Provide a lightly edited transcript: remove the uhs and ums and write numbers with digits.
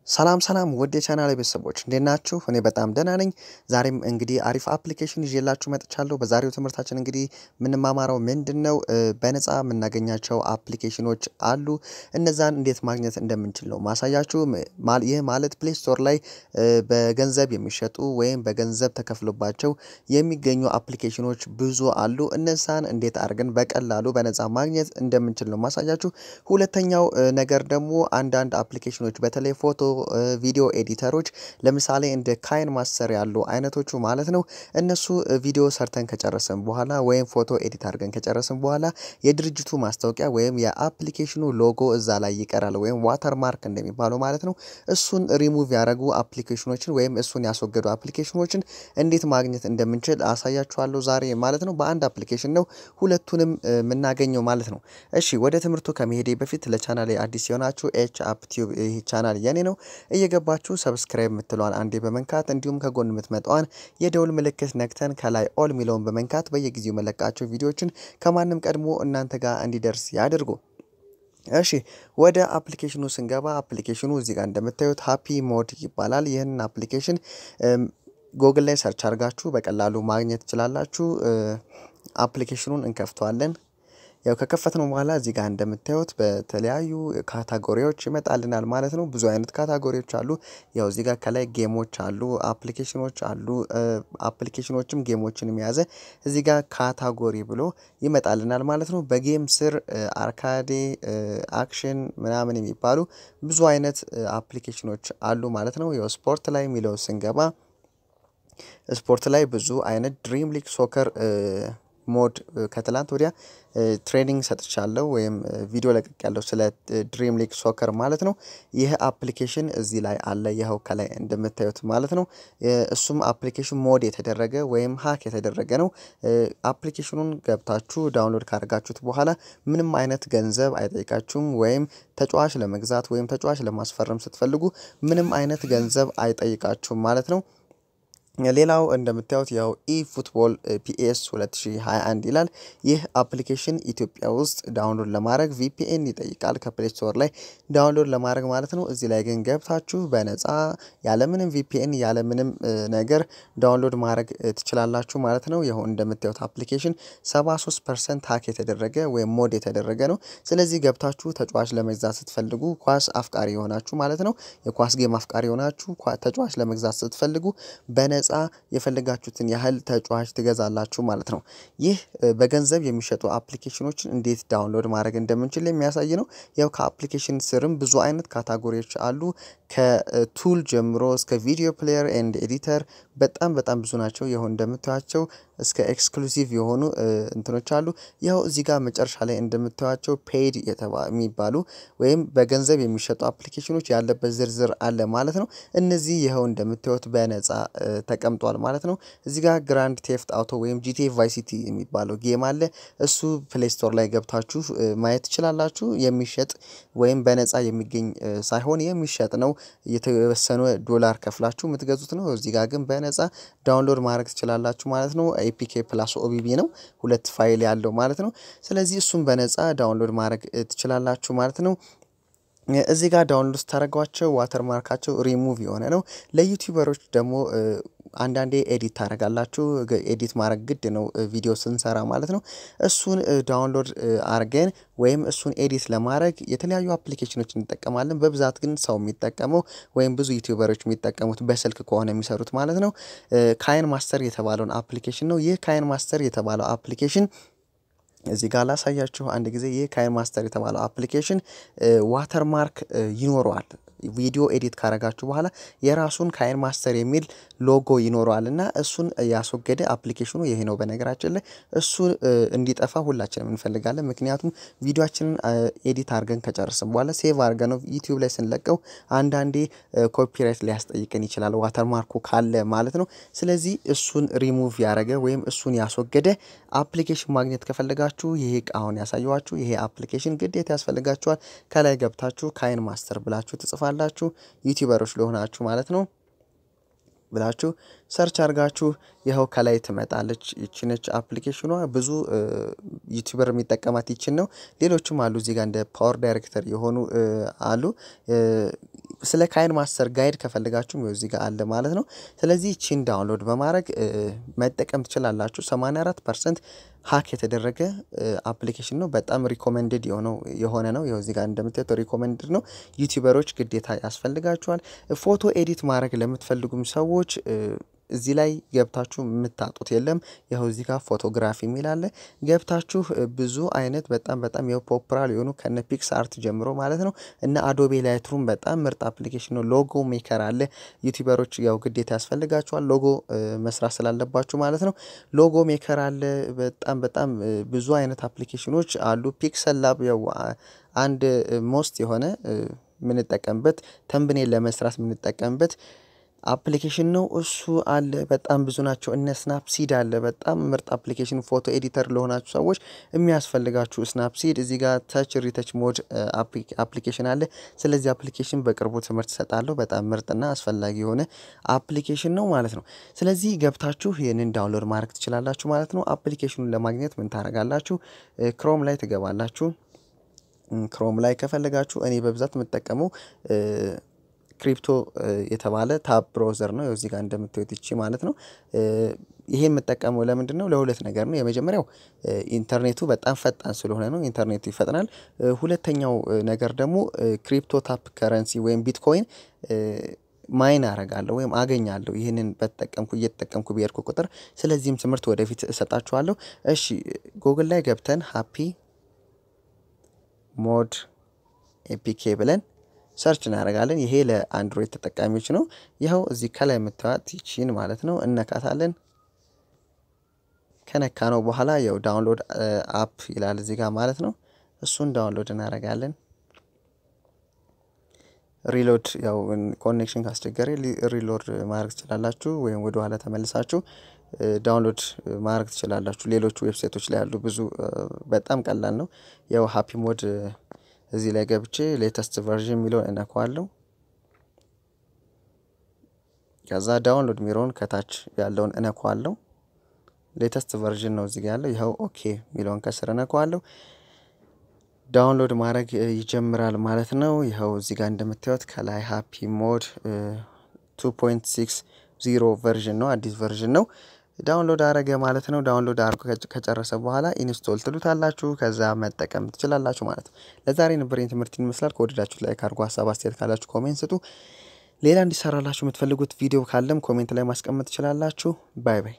ሰላም ሰላም ወደ ቻናሌ ቤተሰቦች እንዴት ናችሁ? እኔ በጣም ደህና ነኝ። ዛሬም እንግዲህ አሪፍ አፕሊኬሽን ይዤላችሁ መጥቻለሁ። በዛሬው ትምህርታችን እንግዲህ ምንማማረው ምንድነው በነፃ የምናገኛቸው አፕሊኬሽኖች አሉ። እነዛን እንዴት ማግኘት እንደምንችል ነው ማሳያችሁ። ይህ ማለት ፕሌይ ስቶር ላይ በገንዘብ የሚሸጡ ወይም በገንዘብ ተከፍሎባቸው የሚገኙ አፕሊኬሽኖች ብዙ አሉ። እነዛን እንዴት አድርገን በቀላሉ በነፃ ማግኘት እንደምንችል ነው ማሳያችሁ። ሁለተኛው ነገር ደግሞ አንዳንድ አፕሊኬሽኖች በተለይ ፎቶ ቪዲዮ ኤዲተሮች ለምሳሌ እንደ ካይን ማስተር ያሉ አይነቶቹ ማለት ነው እነሱ ቪዲዮ ሰርተን ከጨረሰን በኋላ ወይም ፎቶ ኤዲት አድርገን ከጨረሰን በኋላ የድርጅቱ ማስታወቂያ ወይም የአፕሊኬሽኑ ሎጎ እዛ ላይ ይቀራል ወይም ዋተር ማርክ እንደሚባለው ማለት ነው። እሱን ሪሙቭ ያደረጉ አፕሊኬሽኖችን ወይም እሱን ያስወገዱ አፕሊኬሽኖችን እንዴት ማግኘት እንደምንችል አሳያችኋለሁ ዛሬ ማለት ነው። በአንድ አፕሊኬሽን ነው ሁለቱንም የምናገኘው ማለት ነው። እሺ ወደ ትምህርቱ ከመሄዴ በፊት ለቻናሌ አዲስ የሆናችሁ ኤች አፕ ቲዩብ ይሄ ቻናል የኔ ነው። እየገባችሁ ሰብስክራይብ የምትለዋን አንዴ በመንካት እንዲሁም ከጎን የምትመጣዋን የደውል ምልክት ነክተን ከላይ ኦል ሚለውን በመንካት በየጊዜው መለቃቸው ቪዲዮዎችን ከማንም ቀድሞ እናንተ ጋር እንዲደርስ ያድርጉ። እሺ ወደ አፕሊኬሽኑ ስንገባ አፕሊኬሽኑ እዚህ ጋር እንደምታዩት ሃፒ ሞድ ይባላል። ይሄንን አፕሊኬሽን ጎግል ላይ ሰርች አድርጋችሁ በቀላሉ ማግኘት ትችላላችሁ። አፕሊኬሽኑን እንከፍተዋለን። ያው ከከፈትነው በኋላ እዚህ ጋር እንደምታዩት በተለያዩ ካታጎሪዎች ይመጣልናል ማለት ነው። ብዙ አይነት ካታጎሪዎች አሉ። ያው እዚህ ጋር ከላይ ጌሞች አሉ፣ አፕሊኬሽኖች አሉ። አፕሊኬሽኖችም ጌሞችንም የያዘ እዚህ ጋር ካታጎሪ ብሎ ይመጣልናል ማለት ነው። በጌም ስር አርካዴ፣ አክሽን ምናምን የሚባሉ ብዙ አይነት አፕሊኬሽኖች አሉ ማለት ነው። ያው ስፖርት ላይ የሚለው ስንገባ ስፖርት ላይ ብዙ አይነት ድሪም ሊግ ሶከር ሞድ ከትላንት ወዲያ ትሬኒንግ ሰጥቻለሁ ወይም ቪዲዮ ለቅቄያለሁ ስለ ድሪም ሊግ ሶከር ማለት ነው። ይሄ አፕሊኬሽን እዚህ ላይ አለ ይሄው ከላይ እንደምታዩት ማለት ነው። እሱም አፕሊኬሽን ሞድ የተደረገ ወይም ሃክ የተደረገ ነው። አፕሊኬሽኑን ገብታችሁ ዳውንሎድ ካደረጋችሁት በኋላ ምንም አይነት ገንዘብ አይጠይቃችሁም ወይም ተጫዋች ለመግዛት ወይም ተጫዋች ለማስፈረም ስትፈልጉ ምንም አይነት ገንዘብ አይጠይቃችሁም ማለት ነው። ሌላው እንደምታዩት ያው ፉትቦል ፒኤስ 2021 ይላል። ይህ አፕሊኬሽን ኢትዮጵያ ውስጥ ዳውንሎድ ለማድረግ ቪፒኤን ይጠይቃል ከፕሌይ ስቶር ላይ ዳውንሎድ ለማድረግ ማለት ነው። እዚህ ላይ ግን ገብታችሁ በነፃ ያለምንም ቪፒኤን ያለምንም ነገር ዳውንሎድ ማድረግ ትችላላችሁ ማለት ነው። ይሄው እንደምታዩት አፕሊኬሽን 73% ሃክ የተደረገ ወይም ሞድ የተደረገ ነው። ስለዚህ ገብታችሁ ተጫዋች ለመግዛት ስትፈልጉ ኳስ አፍቃሪ ሆናችሁ ማለት ነው የኳስ ጌም አፍቃሪ ሆናችሁ ተጫዋች ለመግዛት ስትፈልጉ በነፃ የፈለጋችሁትን ያህል ተጫዋች ትገዛላችሁ ማለት ነው። ይህ በገንዘብ የሚሸጡ አፕሊኬሽኖችን እንዴት ዳውንሎድ ማድረግ እንደምንችል የሚያሳይ ነው። ያው ከአፕሊኬሽን ስርም ብዙ አይነት ካታጎሪዎች አሉ። ከቱል ጀምሮ እስከ ቪዲዮ ፕሌየር ኤንድ ኤዲተር በጣም ብዙ ናቸው። ይሄው እንደምታዩቸው እስከ ኤክስክሉሲቭ የሆኑ እንትኖች አሉ። ያው እዚህ ጋር መጨረሻ ላይ እንደምታዩቸው ፔድ የሚባሉ ወይም በገንዘብ የሚሸጡ አፕሊኬሽኖች ያለበት ዝርዝር አለ ማለት ነው። እነዚህ ይሄው እንደምታዩት በነፃ ተቀምጧል ማለት ነው። እዚህ ጋር ግራንድ ቴፍት አውቶ ወይም GTA ቫይስ ሲቲ የሚባለው ጌም አለ። እሱ ፕሌይ ስቶር ላይ ገብታችሁ ማየት ትችላላችሁ። የሚሸጥ ወይም በነፃ የሚገኝ ሳይሆን የሚሸጥ ነው። የተወሰነ ዶላር ከፍላችሁ የምትገዙት ነው። እዚህ ጋር ግን በነፃ ዳውንሎድ ማድረግ ትችላላችሁ ማለት ነው። APK ፕላስ OBB ነው ሁለት ፋይል ያለው ማለት ነው። ስለዚህ እሱን በነፃ ዳውንሎድ ማድረግ ትችላላችሁ ማለት ነው። እዚህ ጋር ዳውንሎድ ታደርጓቸው ዋተር ማርካቸው ሪሙቭ የሆነ ነው። ለዩቲዩበሮች ደግሞ አንዳንዴ ኤዲት ታደርጋላችሁ ኤዲት ማድረግ ግድ ነው ቪዲዮ ስንሰራ ማለት ነው። እሱን ዳውንሎድ አርገን ወይም እሱን ኤዲት ለማድረግ የተለያዩ አፕሊኬሽኖችን እንጠቀማለን። በብዛት ግን ሰው የሚጠቀመው ወይም ብዙ ዩቲዩበሮች የሚጠቀሙት በስልክ ከሆነ የሚሰሩት ማለት ነው ካይን ማስተር የተባለውን አፕሊኬሽን ነው። ይህ ካይን ማስተር የተባለው አፕሊኬሽን እዚህ ጋር ላሳያችሁ አንድ ጊዜ። ይህ ካይን ማስተር የተባለው አፕሊኬሽን ዋተር ማርክ ይኖረዋል። ቪዲዮ ኤዲት ካረጋችሁ በኋላ የራሱን ካይን ማስተር የሚል ሎጎ ይኖረዋልና እሱን ያስወገደ አፕሊኬሽኑ ይሄ ነው። በነገራችን ላይ እሱ እንዲጠፋ ሁላችንም እንፈልጋለን። ምክንያቱም ቪዲዮአችንን ኤዲት አድርገን ከጨረስን በኋላ ሴቭ አድርገን ነው ዩቲዩብ ላይ ስንለቀው አንዳንዴ ኮፒራይት ሊያስጠይቀን ይችላል ዋተር ማርኩ ካለ ማለት ነው። ስለዚህ እሱን ሪሙቭ ያደረገ ወይም እሱን ያስወገደ አፕሊኬሽን ማግኘት ከፈለጋችሁ ይሄ አሁን ያሳየዋችሁ ይሄ አፕሊኬሽን ግዴታ ያስፈልጋችኋል። ከላይ ገብታችሁ ካይን ማስተር ብላችሁ ትጽፋላችሁ ዩቲዩበሮች ለሆናችሁ ማለት ነው። ብላችሁ ሰርች አድርጋችሁ ይሄው ከላይ ትመጣለች። ይቺነች አፕሊኬሽኗ ብዙ ዩቲዩበር የሚጠቀማት ይቺን ነው። ሌሎችም አሉ እዚህ ጋር እንደ ፓወር ዳይሬክተር የሆኑ አሉ። ስለ ካይን ማስተር ጋይድ ከፈልጋችሁ እዚህ ጋር አለ ማለት ነው ስለዚህ ቺን ዳውንሎድ በማድረግ መጠቀም ትችላላችሁ 84% ሃክ የተደረገ አፕሊኬሽን ነው በጣም ሪኮመንድድ የሆነ ነው ይሄው እዚህ ጋር እንደምታዩት ሪኮመንድድ ነው ዩቲዩበሮች ግዴታ ያስፈልጋቸዋል ፎቶ ኤዲት ማድረግ ለምትፈልጉም ሰዎች እዚህ ላይ ገብታችሁ የምታጡት የለም ይሄው እዚህ ጋር ፎቶግራፊ የሚል አለ ገብታችሁ ብዙ አይነት በጣም የፖፑላር የሆኑ ከነ ፒክስ አርት ጀምሮ ማለት ነው እና አዶቤ ላይትሩም በጣም ምርጥ አፕሊኬሽን ነው ሎጎ ሜከር አለ ዩቲዩበሮች ያው ግዴታ ያስፈልጋቸዋል ሎጎ መስራት ስላለባችሁ ማለት ነው ሎጎ ሜከር አለ በጣም ብዙ አይነት አፕሊኬሽኖች አሉ ፒክሰል ላብ ያው አንድ ሞስት የሆነ ምን ተጠቀምበት ተምብኔል ለመስራት ምን ተጠቀምበት አፕሊኬሽን ነው እሱ አለ በጣም ብዙ ናቸው እነ ስናፕሲድ አለ በጣም ምርጥ አፕሊኬሽን ፎቶ ኤዲተር ለሆናችሁ ሰዎች የሚያስፈልጋችሁ ስናፕሲድ እዚህ ጋር ታች ሪተች ሞድ አፕሊኬሽን አለ ስለዚህ አፕሊኬሽን በቅርቡ ትምህርት ሰጣለሁ በጣም ምርጥና አስፈላጊ የሆነ አፕሊኬሽን ነው ማለት ነው ስለዚህ ገብታችሁ ይሄንን ዳውንሎድ ማድረግ ትችላላችሁ ማለት ነው አፕሊኬሽኑን ለማግኘት ምን ታረጋላችሁ ክሮም ላይ ትገባላችሁ ክሮም ላይ ከፈለጋችሁ እኔ በብዛት የምጠቀመው ክሪፕቶ የተባለ ታብ ብራውዘር ነው እዚህ ጋር እንደምታዩት እቺ ማለት ነው ይሄን መጠቀመው ለምንድነው ለሁለት ነገር ነው የመጀመሪያው ኢንተርኔቱ በጣም ፈጣን ስለሆነ ነው ኢንተርኔቱ ይፈጥናል ሁለተኛው ነገር ደግሞ ክሪፕቶ ታፕ ከረንሲ ወይም ቢትኮይን ማይን አረጋለሁ ወይም አገኛለሁ ይሄንን እየተጠቀምኩ ቢሄድኩ ቁጥር ስለዚህም ትምህርት ወደፊት እሰጣችኋለሁ እሺ ጉግል ላይ ገብተን ሃፒ ሞድ ኤፒኬ ብለን ሰርች እናደርጋለን ይሄ ለአንድሮይድ ተጠቃሚዎች ነው ይሄው እዚህ ከላይ መጣት ይቺን ማለት ነው እነካታለን ከነካነው በኋላ ያው ዳውንሎድ አፕ ይላል እዚህ ጋር ማለት ነው እሱን ዳውንሎድ እናደርጋለን ሪሎድ ያው ኮኔክሽን ካስቸገረ ሪሎድ ማድረግ ትችላላችሁ ወይም ወደ ኋላ ተመልሳችሁ ዳውንሎድ ማድረግ ትችላላችሁ ሌሎች ዌብሳይቶች ላይ ያሉ ብዙ በጣም ቀላል ነው ያው ሃፒ ሞድ እዚህ ላይ ገብቼ ሌተስት ቨርዥን ሚሊዮን እናኳለው ከዛ ዳውንሎድ ሚሊዮን ከታች ያለውን እናኳለው ሌተስት ቨርዥን ነው እዚህ ጋር ያለው ይሄው ኦኬ ሚሊዮን ከስር እናኳለው ዳውንሎድ ማድረግ ይጀምራል ማለት ነው ይሄው እዚህ ጋር እንደምታዩት ከላይ ሃፒ ሞድ 2.60 ቨርዥን ነው አዲስ ቨርዥን ነው ዳውንሎድ አረገ ማለት ነው ዳውንሎድ አርጎ ከጨረሰ በኋላ ኢንስቶል ትሉታላችሁ ከዛ መጠቀም ትችላላችሁ ማለት ነው ለዛሬ ነብሬን ትምህርት ይመስላል ከወደዳችሁት ላይክ አድርጉ ሐሳብ አስተያየት ካላችሁ ኮሜንት ስጡ ሌላ እንዲሰራላችሁ የምትፈልጉት ቪዲዮ ካለም ኮሜንት ላይ ማስቀመጥ ትችላላችሁ ባይ ባይ